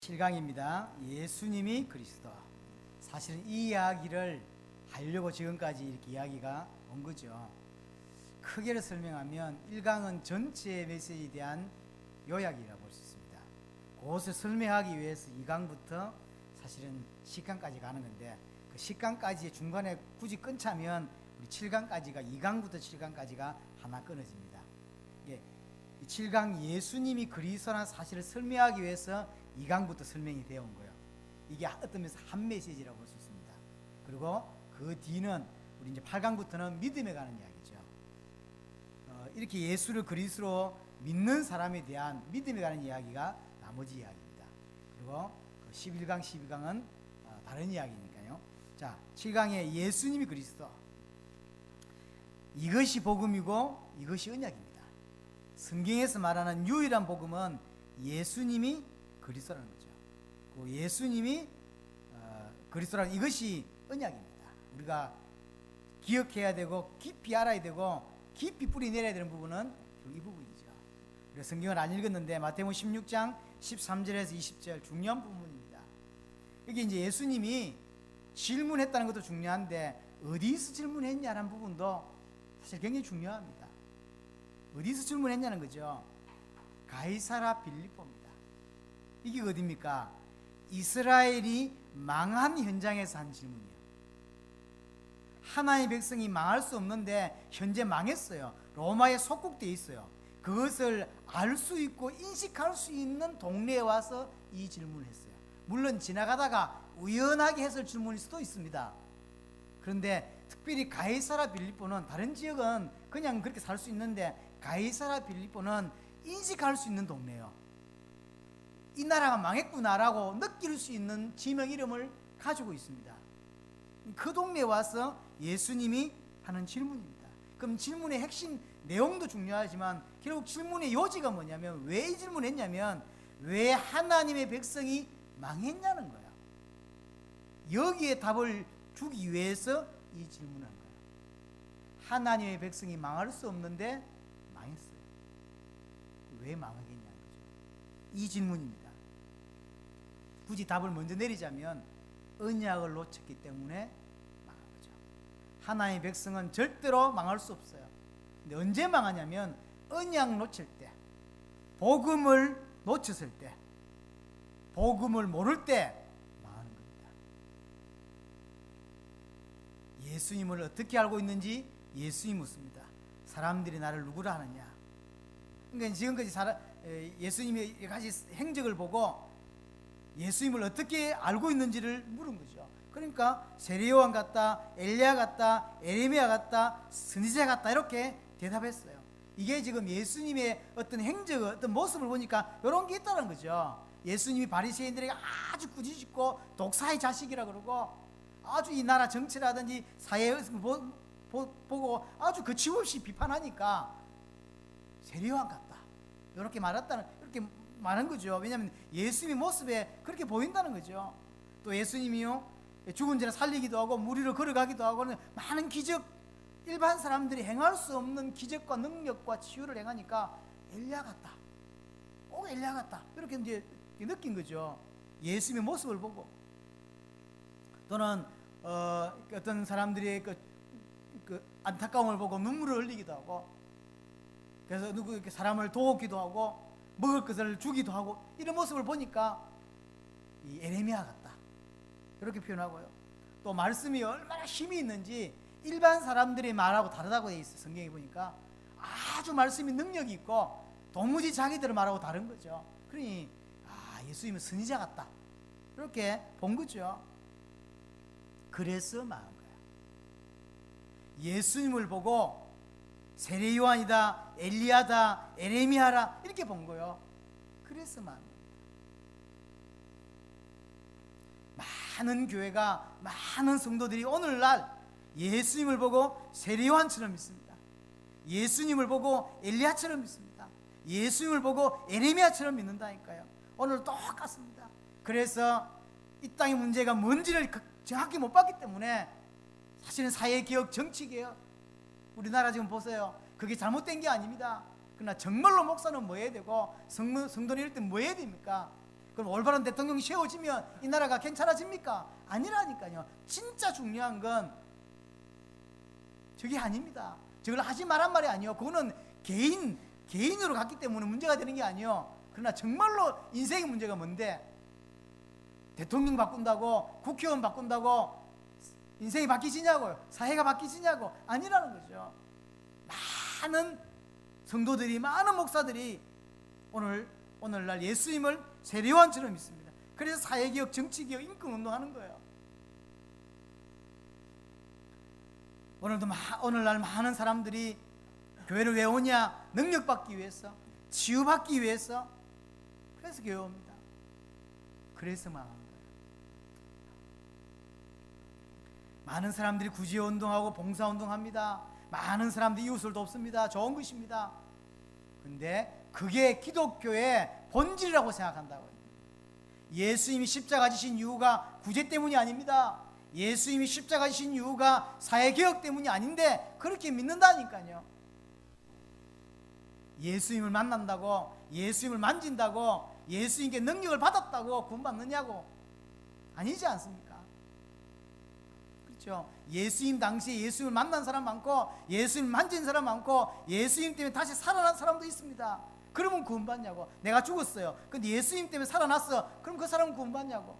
7강입니다. 예수님이 그리스도. 사실은 이 이야기를 하려고 지금까지 이렇게 이야기가 온 거죠. 크게를 설명하면 1강은 전체 메시지에 대한 요약이라고 볼 수 있습니다. 그것을 설명하기 위해서 2강부터 사실은 10강까지 가는 건데, 그 10강까지의 중간에 굳이 끊자면 우리 7강까지가 2강부터 7강까지가 하나 끊어집니다. 이 7강 예수님이 그리스도라는 사실을 설명하기 위해서 2강부터 설명이 되어 온 거예요. 이게 어떤 면에서 한 메시지라고 볼 수 있습니다. 그리고 그 뒤는 우리 이제 8강부터는 믿음에 관한 이야기죠. 이렇게 예수를 그리스도로 믿는 사람에 대한 믿음에 관한 이야기가 나머지 이야기입니다. 그리고 11강, 12강은 다른 이야기니까요. 자, 7강에 예수님이 그리스도. 이것이 복음이고 이것이 언약입니다. 성경에서 말하는 유일한 복음은 예수님이 그리스도라는 거죠. 그 예수님이 그리스도라는 이것이 언약입니다. 우리가 기억해야 되고 깊이 알아야 되고 깊이 뿌리 내려야 되는 부분은 이 부분이죠. 그래서 성경을 안 읽었는데 마태복음 16장 13절에서 20절 중요한 부분입니다. 여기 이제 예수님이 질문했다는 것도 중요한데 어디서 질문했냐는 부분도 사실 굉장히 중요합니다. 어디서 질문했냐는 거죠. 가이사라 빌립보입니다. 이게 어디입니까? 이스라엘이 망한 현장에서 한 질문이에요. 하나님의 백성이 망할 수 없는데 현재 망했어요. 로마에 속국되어 있어요. 그것을 알 수 있고 인식할 수 있는 동네에 와서 이 질문을 했어요. 물론 지나가다가 우연하게 했을 질문일 수도 있습니다. 그런데 특별히 가이사라 빌립보는 다른 지역은 그냥 그렇게 살 수 있는데 가이사라 빌립보는 인식할 수 있는 동네예요. 이 나라가 망했구나라고 느낄 수 있는 지명 이름을 가지고 있습니다. 그 동네에 와서 예수님이 하는 질문입니다. 그럼 질문의 핵심 내용도 중요하지만 결국 질문의 요지가 뭐냐면 왜 이 질문했냐면 왜 하나님의 백성이 망했냐는 거예요. 여기에 답을 주기 위해서 이 질문을 한 거예요. 하나님의 백성이 망할 수 없는데 망했어요. 왜 망하겠냐는 거죠. 이 질문입니다. 굳이 답을 먼저 내리자면 언약을 놓쳤기 때문에 망한 거죠. 하나님의 백성은 절대로 망할 수 없어요. 근데 언제 망하냐면 언약 놓칠 때, 복음을 놓쳤을 때, 복음을 모를 때 망하는 겁니다. 예수님을 어떻게 알고 있는지 예수님 묻습니다. 사람들이 나를 누구라 하느냐. 그러니까 지금까지 예수님의 여러 가지 행적을 보고 예수님을 어떻게 알고 있는지를 물은 거죠. 그러니까 세례요한 같다, 엘리야 같다, 에레미야 같다, 선지자 같다 이렇게 대답했어요. 이게 지금 예수님의 어떤 행적, 어떤 모습을 보니까 이런 게 있다는 거죠. 예수님이 바리새인들에게 아주 꾸짖고 독사의 자식이라 그러고 아주 이 나라 정치라든지 사회를 보고 아주 거침없이 비판하니까 세례요한 같다 이렇게 말했다는, 이렇게 말한 거죠. 왜냐하면 예수님의 모습에 그렇게 보인다는 거죠. 또 예수님이요 죽은 자를 살리기도 하고 물 위로 걸어가기도 하고 많은 기적, 일반 사람들이 행할 수 없는 기적과 능력과 치유를 행하니까 엘리야 같다, 꼭 엘리야 같다 이렇게 이제 느낀 거죠. 예수님의 모습을 보고. 또는 어떤 사람들이 그 안타까움을 보고 눈물을 흘리기도 하고, 그래서 이렇게 사람을 도우기도 하고 먹을 것을 주기도 하고 이런 모습을 보니까 이 에레미야 같다 이렇게 표현하고요. 또 말씀이 얼마나 힘이 있는지 일반 사람들이 말하고 다르다고 되어 있어요. 성경에 보니까 아주 말씀이 능력이 있고 도무지 자기들을 말하고 다른 거죠. 그러니 예수님은 선지자 같다 이렇게 본 거죠. 그래서 망한 거예요. 예수님을 보고 세례 요한이다, 엘리야다, 에레미야라 이렇게 본 거예요. 그래서 망한 겁니다. 많은 교회가, 많은 성도들이 오늘날 예수님을 보고 세례 요한처럼 믿습니다. 예수님을 보고 엘리야처럼 믿습니다. 예수님을 보고 에레미야처럼 믿는다니까요. 오늘 똑같습니다. 그래서 이 땅의 문제가 뭔지를 정확히 못 봤기 때문에 사실은 사회개혁, 정치개혁, 우리나라 지금 보세요. 그게 잘못된 게 아닙니다. 그러나 정말로 목사는 뭐 해야 되고 성도는 이럴 때 뭐 해야 됩니까? 그럼 올바른 대통령이 세워지면 이 나라가 괜찮아집니까? 아니라니까요. 진짜 중요한 건 저게 아닙니다. 저걸 하지 말란 말이 아니요. 그거는 개인으로 갔기 때문에 문제가 되는 게 아니요. 그러나 정말로 인생의 문제가 뭔데? 대통령 바꾼다고, 국회의원 바꾼다고 인생이 바뀌지냐고요? 사회가 바뀌지냐고? 아니라는 거죠. 많은 성도들이, 많은 목사들이 오늘날 예수님을 세례요한처럼 믿습니다. 그래서 사회개혁, 정치개혁, 인권운동 하는 거예요. 오늘날 많은 사람들이 교회를 왜 오냐? 능력받기 위해서, 치유받기 위해서. 그래서 교회 옵니다. 그래서 망한 거예요. 많은 사람들이 구제운동하고 봉사운동합니다. 많은 사람들이 이웃을 돕습니다. 좋은 것입니다. 근데 그게 기독교의 본질이라고 생각한다고요. 예수님이 십자가 지신 이유가 구제 때문이 아닙니다. 예수님이 십자가 지신 이유가 사회개혁 때문이 아닌데 그렇게 믿는다니까요. 예수님을 만난다고, 예수님을 만진다고, 예수님께 능력을 받았다고 구원받느냐고? 아니지 않습니까? 그렇죠? 예수님 당시에 예수님을 만난 사람 많고, 예수님을 만진 사람 많고, 예수님 때문에 다시 살아난 사람도 있습니다. 그러면 구원받냐고? 내가 죽었어요. 근데 예수님 때문에 살아났어. 그럼 그 사람은 구원받냐고?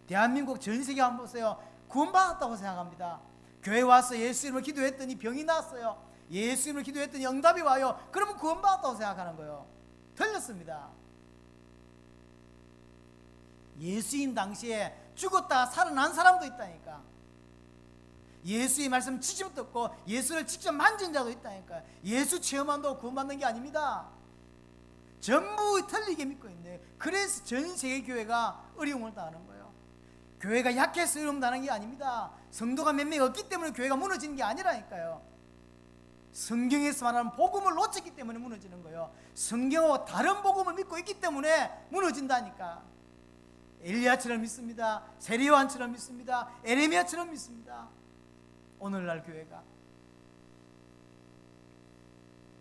대한민국 전 세계 한번 보세요. 구원받았다고 생각합니다. 교회 와서 예수님을 기도했더니 병이 나았어요. 예수님을 기도했더니 응답이 와요. 그러면 구원받았다고 생각하는 거예요. 틀렸습니다. 예수님 당시에 죽었다가 살아난 사람도 있다니까. 예수의 말씀 직접 듣고 예수를 직접 만진 자도 있다니까. 예수 체험한다고 구원받는 게 아닙니다. 전부 틀리게 믿고 있는데, 그래서 전 세계 교회가 어려움을 당하는 거예요. 교회가 약해서 어려움 당하는 게 아닙니다. 성도가 몇 명 없기 때문에 교회가 무너지는 게 아니라니까요. 성경에서 말하는 복음을 놓쳤기 때문에 무너지는 거예요. 성경하고 다른 복음을 믿고 있기 때문에 무너진다니까. 엘리야처럼 믿습니다. 세례요한처럼 믿습니다. 에레미야처럼 믿습니다. 오늘날 교회가.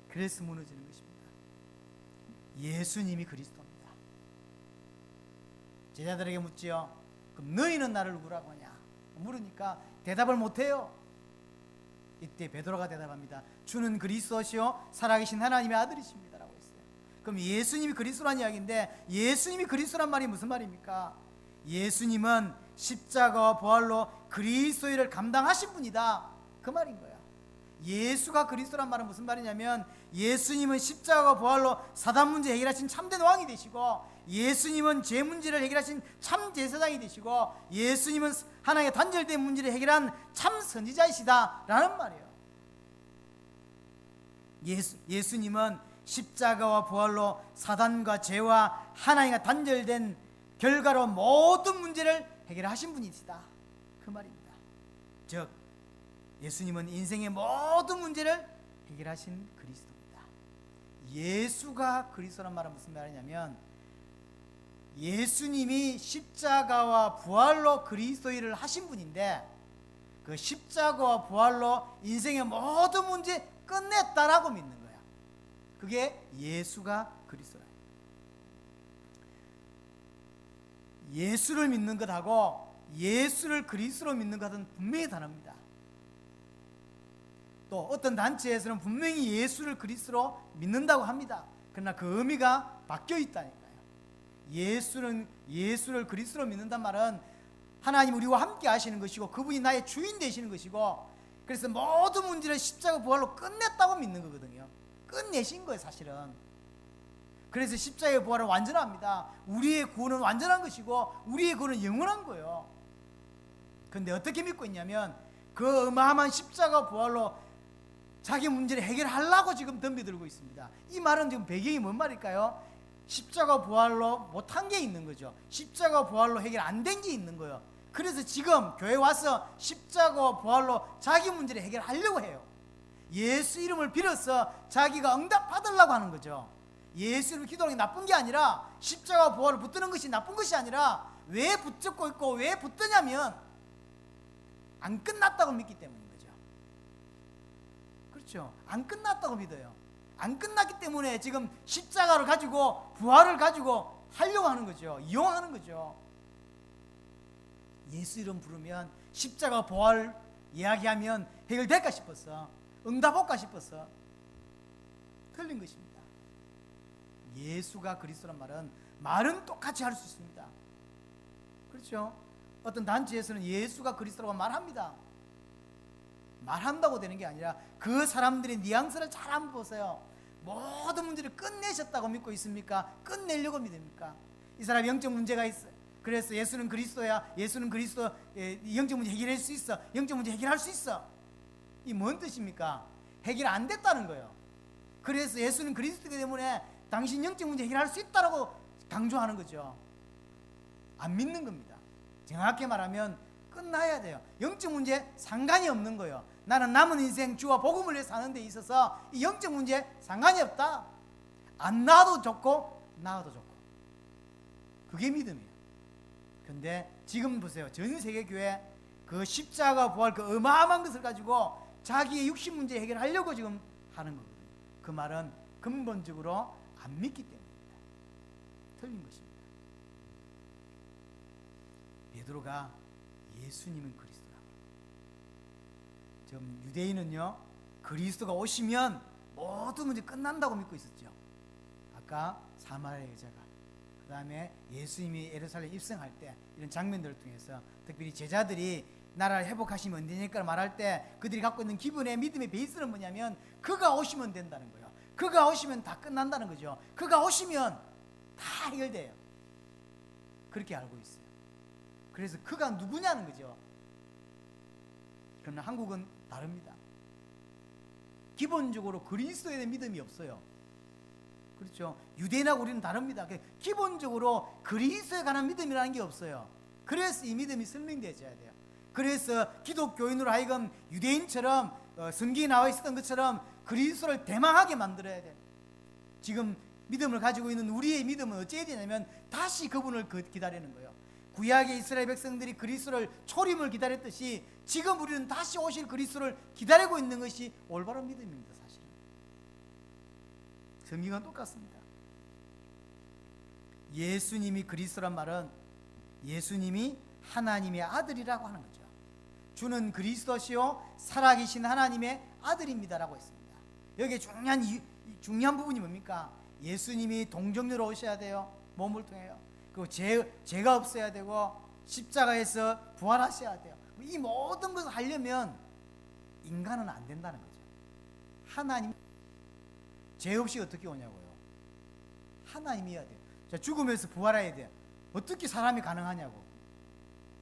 그래서 무너지는 것입니다. 예수님이 그리스도입니다. 제자들에게 묻지요. 그럼 너희는 나를 누구라고 하냐? 물으니까 대답을 못해요. 이때 베드로가 대답합니다. 주는 그리스도시요 살아계신 하나님의 아들이십니다 라고 했어요. 그럼 예수님이 그리스도란 이야기인데, 예수님이 그리스도란 말이 무슨 말입니까? 예수님은 십자가와 부활로 그리스도의 일을 감당하신 분이다, 그 말인 거예요. 예수가 그리스도란 말은 무슨 말이냐면, 예수님은 십자가와 부활로 사단 문제 해결하신 참된 왕이 되시고, 예수님은 죄 문제를 해결하신 참 제사장이 되시고, 예수님은 하나님의 단절된 문제를 해결한 참 선지자이시다 라는 말이에요. 예수님은 십자가와 부활로 사단과 죄와 하나님과 단절된 결과로 모든 문제를 해결하신 분이시다, 그 말입니다. 즉 예수님은 인생의 모든 문제를 해결하신 그리스도입니다. 예수가 그리스도란 말은 무슨 말이냐면, 예수님이 십자가와 부활로 그리스도의 일을 하신 분인데, 그 십자가와 부활로 인생의 모든 문제 끝냈다라고 믿는 거야. 그게 예수가 그리스도라. 예수를 믿는 것하고 예수를 그리스도로 믿는 것은 분명히 다릅니다. 또 어떤 단체에서는 분명히 예수를 그리스도로 믿는다고 합니다. 그러나 그 의미가 바뀌어 있다니까요. 예수를 그리스도로 믿는단 말은 하나님 우리와 함께 하시는 것이고, 그분이 나의 주인 되시는 것이고, 그래서 모든 문제를 십자가 부활로 끝냈다고 믿는 거거든요. 끝내신 거예요 사실은. 그래서 십자가의 부활은 완전합니다. 우리의 구원은 완전한 것이고, 우리의 구원은 영원한 거예요. 그런데 어떻게 믿고 있냐면, 그 어마어마한 십자가 부활로 자기 문제를 해결하려고 지금 덤벼들고 있습니다. 이 말은 지금 배경이 뭔 말일까요? 십자가 부활로 못한 게 있는 거죠. 십자가 부활로 해결 안 된 게 있는 거예요. 그래서 지금 교회 와서 십자가 부활로 자기 문제를 해결하려고 해요. 예수 이름을 빌어서 자기가 응답 받으려고 하는 거죠. 예수 이름을 기도하는 게 나쁜 게 아니라, 십자가 부활을 붙드는 것이 나쁜 것이 아니라, 왜 붙잡고 있고 왜 붙드냐면 안 끝났다고 믿기 때문인 거죠. 그렇죠? 안 끝났다고 믿어요. 안 끝났기 때문에 지금 십자가를 가지고 부활을 가지고 하려고 하는 거죠. 이용하는 거죠. 예수 이름 부르면 십자가 부활 이야기하면 해결될까 싶어서, 응답할까 싶어서 틀린 것입니다. 예수가 그리스도란 말은 똑같이 할 수 있습니다. 그렇죠? 어떤 단체에서는 예수가 그리스도라고 말합니다. 말한다고 되는 게 아니라 그 사람들의 뉘앙스를 잘 한번 보세요. 모든 문제를 끝내셨다고 믿고 있습니까? 끝내려고 믿습니까? 이 사람이 영적 문제가 있어. 그래서 예수는 그리스도야. 예수는 그리스도, 영적 문제 해결할 수 있어. 영적 문제 해결할 수 있어. 이 뭔 뜻입니까? 해결 안 됐다는 거예요. 그래서 예수는 그리스도이기 때문에 당신 영적 문제 해결할 수 있다라고 강조하는 거죠. 안 믿는 겁니다. 정확히 말하면 끝나야 돼요. 영적 문제 상관이 없는 거예요. 나는 남은 인생 주와 복음을 위해 사는 데 있어서 이 영적 문제 상관이 없다. 안 나와도 좋고 나와도 좋고. 그게 믿음이에요. 근데 지금 보세요. 전 세계 교회 그 십자가 부활 그 어마어마한 것을 가지고 자기의 육신 문제 해결하려고 지금 하는 거거든요. 그 말은 근본적으로 안 믿기 때문입니다. 틀린 것입니다. 베드로가 예수님은 그리스도라고. 지금 유대인은요, 그리스도가 오시면 모든 문제 끝난다고 믿고 있었죠. 아까 사마리아 여자가, 그 다음에 예수님이 예루살렘 입성할 때 이런 장면들을 통해서 특별히 제자들이 나라를 회복하시면 언제니까 말할 때 그들이 갖고 있는 기본의 믿음의 베이스는 뭐냐면 그가 오시면 된다는 거예요. 그가 오시면 다 끝난다는 거죠. 그가 오시면 다 해결돼요. 그렇게 알고 있어요. 그래서 그가 누구냐는 거죠. 그러나 한국은 다릅니다. 기본적으로 그리스도에 대한 믿음이 없어요. 그렇죠? 유대인하고 우리는 다릅니다. 기본적으로 그리스도에 관한 믿음이라는 게 없어요. 그래서 이 믿음이 설명되어야 돼요. 그래서 기독교인으로 하여금 유대인처럼 성경에 나와 있었던 것처럼 그리스도를 대망하게 만들어야 돼요. 지금 믿음을 가지고 있는 우리의 믿음은 어찌해야 되냐면 다시 그분을 기다리는 거예요. 구약의 이스라엘 백성들이 그리스도를 초림을 기다렸듯이 지금 우리는 다시 오실 그리스도를 기다리고 있는 것이 올바른 믿음입니다. 사실은 성경은 똑같습니다. 예수님이 그리스도란 말은 예수님이 하나님의 아들이라고 하는 거죠. 주는 그리스도시요 살아계신 하나님의 아들입니다라고 했습니다. 여기에 중요한 부분이 뭡니까? 예수님이 동정녀로 오셔야 돼요. 몸을 통해요. 그리고 죄가 없어야 되고 십자가에서 부활하셔야 돼요. 이 모든 것을 하려면 인간은 안 된다는 거죠. 하나님, 죄 없이 어떻게 오냐고요? 하나님이어야 돼요. 자, 죽으면서 부활해야 돼요. 어떻게 사람이 가능하냐고.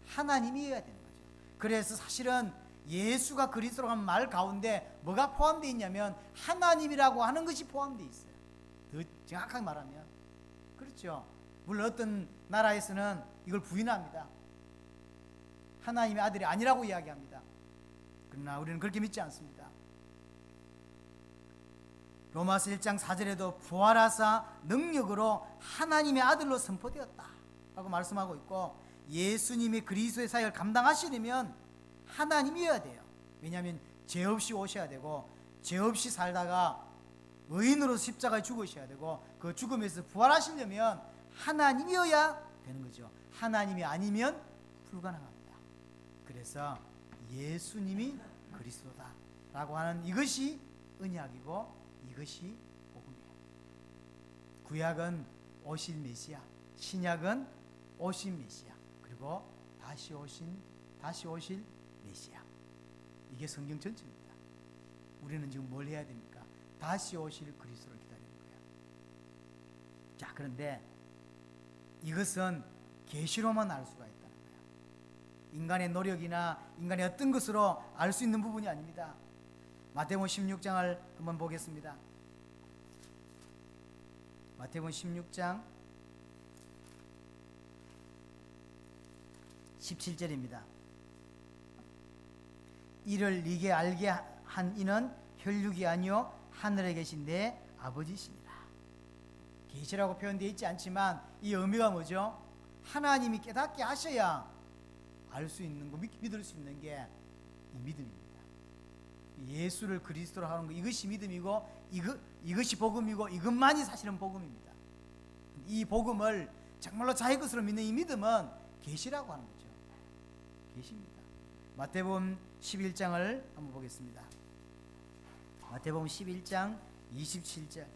하나님이어야 되는 거죠. 그래서 사실은 예수가 그리스도라고 하는 말 가운데 뭐가 포함되어 있냐면 하나님이라고 하는 것이 포함되어 있어요. 더 정확하게 말하면. 그렇죠. 물론 어떤 나라에서는 이걸 부인합니다. 하나님의 아들이 아니라고 이야기합니다. 그러나 우리는 그렇게 믿지 않습니다. 로마서 1장 4절에도 부활하사 능력으로 하나님의 아들로 선포되었다 라고 말씀하고 있고, 예수님이 그리스도의 사역을 감당하시려면 하나님이어야 돼요. 왜냐하면 죄 없이 오셔야 되고 죄 없이 살다가 의인으로 십자가에 죽으셔야 되고 그 죽음에서 부활하시려면 하나님이어야 되는 거죠. 하나님이 아니면 불가능합니다. 그래서 예수님이 그리스도다 라고 하는 이것이 언약이고 이것이 복음이에요. 구약은 오실 메시아, 신약은 오신 메시아, 그리고 다시 오실 메시아. 이게 성경 전체입니다. 우리는 지금 뭘 해야 됩니까? 다시 오실 그리스도를 기다리는 거예요. 자, 그런데 이것은 계시로만 알 수가 있다는 거예요. 인간의 노력이나 인간의 어떤 것으로 알 수 있는 부분이 아닙니다. 마태복음 16장을 한번 보겠습니다. 마태복음 16장 17절입니다. 이를 네게 알게 한 이는 혈육이 아니요 하늘에 계신 내 아버지시니라. 계시라고 표현되어 있지 않지만 이 의미가 뭐죠? 하나님이 깨닫게 하셔야 알 수 있는 거, 믿을 수 있는 게 이 믿음입니다. 예수를 그리스도로 하는 거, 이것이 믿음이고 이것이 복음이고 이것만이 사실은 복음입니다. 이 복음을 정말로 자기 것으로 믿는 이 믿음은 계시라고 하는 거죠. 계시입니다. 마태복음 11장을 한번 보겠습니다. 마태복음 11장 27절.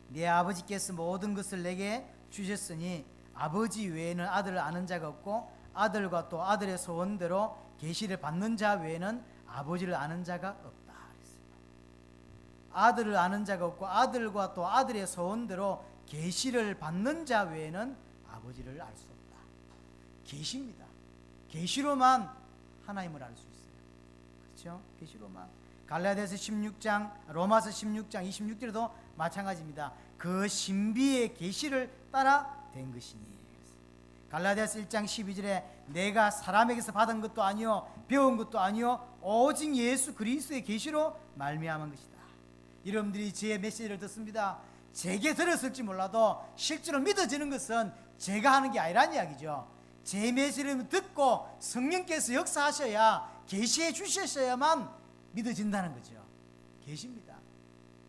내 아버지께서 모든 것을 내게 주셨으니 아버지 외에는 아들을 아는 자가 없고 아들과 또 아들의 소원대로 계시를 받는 자 외에는 아버지를 아는 자가 없다. 아들을 아는 자가 없고 아들과 또 아들의 소원대로 계시를 받는 자 외에는 아버지를 알 수 없다. 계시입니다. 계시로만 하나님을 알 수 있어요. 그렇죠? 계시로만. 갈라디아서 16장, 로마서 16장 26절에도 마찬가지입니다. 그 신비의 계시를 따라 된 것이니. 갈라디아서 1장 12절에 내가 사람에게서 받은 것도 아니요 배운 것도 아니요 오직 예수 그리스도의 계시로 말미암은 것이다. 여러분들이 제 메시지를 듣습니다. 제게 들었을지 몰라도 실제로 믿어지는 것은 제가 하는 게 아니란 이야기죠. 제 메시지를 듣고 성령께서 역사하셔야 계시해 주셨어야만 믿어진다는 거죠. 계시입니다.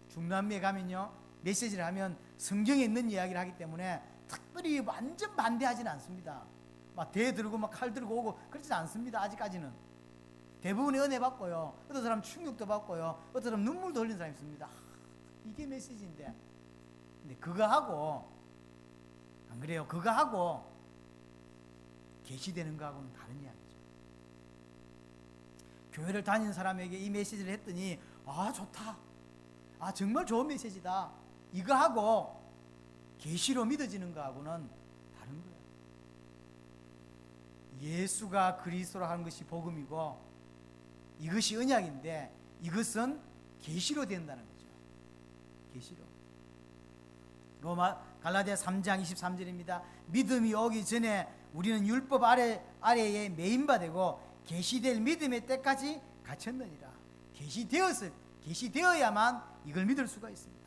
중남미에 가면요 메시지를 하면 성경에 있는 이야기를 하기 때문에 특별히 완전 반대하지는 않습니다. 막 대 들고 막 칼 들고 오고 그렇지 않습니다. 아직까지는 대부분의 은혜 받고요. 어떤 사람 충격도 받고요. 어떤 사람 눈물도 흘리는 사람이 있습니다. 이게 메시지인데. 근데 그거 하고 안 그래요? 그거 하고 계시되는 거하고는 다른 이야기죠. 교회를 다니는 사람에게 이 메시지를 했더니 아 좋다. 아 정말 좋은 메시지다. 이거 하고 계시로 믿어지는 거하고는 다른 거예요. 예수가 그리스도로 하는 것이 복음이고 이것이 언약인데 이것은 계시로 된다는 거죠. 계시로. 갈라디아 3장 23절입니다. 믿음이 오기 전에 우리는 율법 아래에 매인바 되고 계시될 믿음의 때까지 갇혔느니라. 계시되어야만 이걸 믿을 수가 있습니다.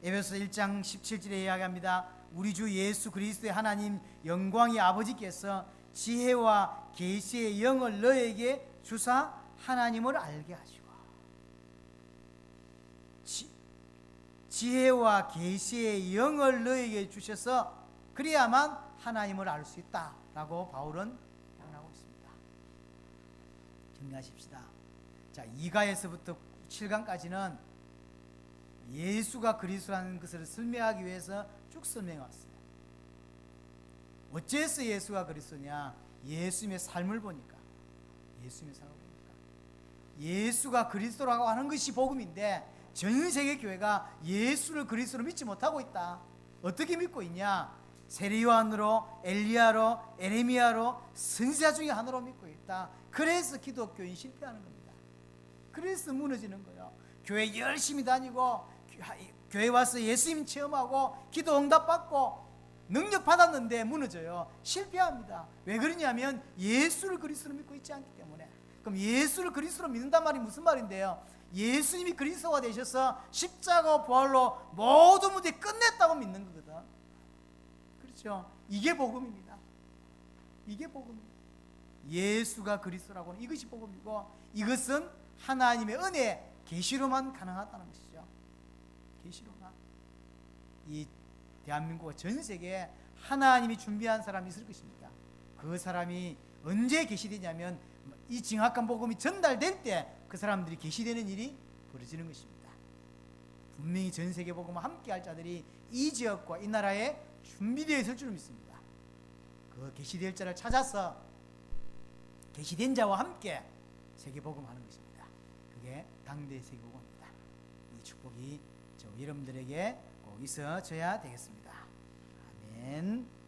에베소 1장 17절에 이야기합니다. 우리 주 예수 그리스도의 하나님 영광의 아버지께서 지혜와 계시의 영을 너에게 주사 하나님을 알게 하시고 지혜와 계시의 영을 너에게 주셔서 그래야만 하나님을 알 수 있다라고 바울은 표현하고 있습니다. 정리하십시다. 자, 2가에서부터 7강까지는 예수가 그리스도라는 것을 설명하기 위해서 쭉 설명해 왔어요. 어째서 예수가 그리스도냐? 예수님의 삶을 보니까. 예수가 그리스도라고 하는 것이 복음인데 전 세계 교회가 예수를 그리스도로 믿지 못하고 있다. 어떻게 믿고 있냐? 세례요한으로, 엘리야로, 에레미야로 선지자 중에 하나로 믿고 있다. 그래서 기독교인 실패하는 겁니다. 그래서 무너지는 거예요. 교회 열심히 다니고 교회 와서 예수님 체험하고 기도 응답 받고 능력 받았는데 무너져요. 실패합니다. 왜 그러냐면 예수를 그리스도로 믿고 있지 않기 때문에. 그럼 예수를 그리스도로 믿는단 말이 무슨 말인데요? 예수님이 그리스도가 되셔서 십자가 부활로 모든 문제 끝냈다고 믿는 거거든. 그렇죠? 이게 복음입니다. 이게 복음입니다. 예수가 그리스도라고는 이것이 복음이고 이것은 하나님의 은혜 계시로만 가능하다는 것이죠. 계시로만. 이 대한민국과 전 세계에 하나님이 준비한 사람이 있을 것입니다. 그 사람이 언제 계시되냐면 이 정확한 복음이 전달될 때 그 사람들이 계시되는 일이 벌어지는 것입니다. 분명히 전 세계 복음과 함께할 자들이 이 지역과 이 나라에 준비되어 있을 줄 믿습니다. 그 계시될 자를 찾아서 계시된 자와 함께 세계 복음하는 것입니다. 그게 당대 세계 복음입니다. 이 축복이 여러분들에게 꼭 있어져야 되겠습니다. 아멘.